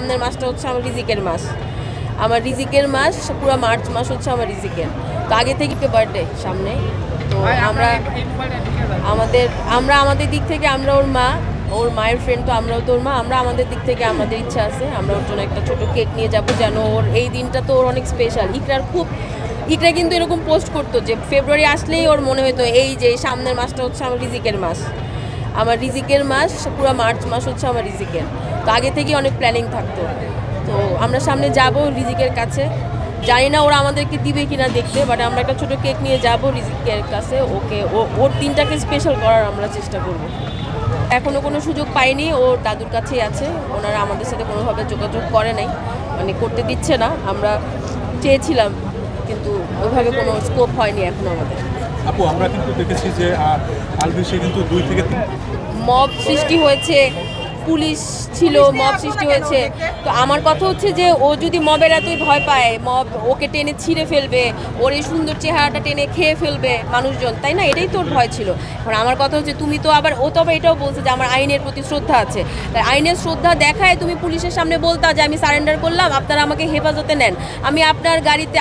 সামনের মাসটা হচ্ছে আমার রিজিকের মাস। আমার রিজিকের মাস, পুরো মার্চ মাস হচ্ছে আমার রিজিকের। তো আগে থেকে বার্থডে সামনে, তো আমরা আমাদের দিক থেকে, আমরা ওর মা, ওর মায়ের ফ্রেন্ড, তো আমরাও তো ওর মা, আমরা আমাদের দিক থেকে আমাদের ইচ্ছা আছে আমরা ওর জন্য একটা ছোটো কেক নিয়ে যাব, যেন ওর এই দিনটা তো ওর অনেক স্পেশাল। ইকরা কিন্তু এরকম পোস্ট করতো যে ফেব্রুয়ারি আসলেই ওর মনে হতো এই যে সামনের মাসটা হচ্ছে আমার রিজিকের মাস। আমার রিজিকের মাস, পুরো মার্চ মাস হচ্ছে আমার রিজিকের। তো আগে থেকে অনেক প্ল্যানিং থাকতো। তো আমরা সামনে যাব রিজিকের কাছে, জানি না ওরা আমাদেরকে দিবে কিনা দেখতে, বাট আমরা একটা ছোটো কেক নিয়ে যাব রিজিকের কাছে, ওর দিনটাকে স্পেশাল করার আমরা চেষ্টা করব। এখনও কোনো সুযোগ পাইনি, ওর দাদুর কাছেই আছে, ওনারা আমাদের সাথে কোনোভাবে যোগাযোগ করে নাই, মানে করতে দিচ্ছে না। আমরা চেয়েছিলাম কিন্তু ওইভাবে কোনো স্কোপ হয়নি এখনো আমাদের। আপু, আমরা কিন্তু দেখেছি যে আলবিশে কিন্তু 2 থেকে 3 মব সৃষ্টি হয়েছে, পুলিশ ছিল, মব সৃষ্টি হয়েছে। তো আমার কথা হচ্ছে যে ও যদি মবের এতই ভয় পায়, মব ওকে টেনে ছিঁড়ে ফেলবে, ওর এই সুন্দর চেহারাটা টেনে খেয়ে ফেলবে মানুষজন, তাই না? এটাই তোর ভয় ছিল। এখন আমার কথা হচ্ছে তুমি তো আবার, ও তো আবার এটাও বলছে যে আমার আইনের প্রতি শ্রদ্ধা আছে, তাই আইনের শ্রদ্ধা দেখায় তুমি পুলিশের সামনে বলতা যে আমি সারেন্ডার করলাম, আপনারা আমাকে হেফাজতে নেন, আমি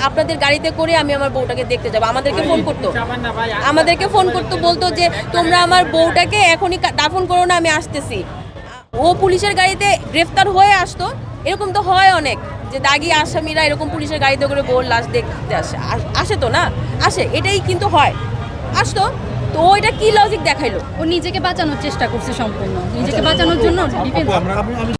আপনাদের গাড়িতে করে আমি আমার বউটাকে দেখতে যাবো। আমাদেরকে ফোন করতো, বলতো যে তোমরা আমার বউটাকে এখনই দাফন করো না, আমি আসতেছি। ও পুলিশের গাড়িতে গ্রেফতার হয়ে আসতো। এরকম তো হয় অনেক, যে দাগি আসামিরা এরকম পুলিশের গাড়িতে করে বউর লাশ দেখতে আসে তো না, আসে, এটাই কিন্তু হয়, আসতো। তো ও এটা কি লজিক দেখাইলো? ও নিজেকে বাঁচানোর চেষ্টা করছে, সম্পূর্ণ নিজেকে বাঁচানোর জন্য। আপু, আমরা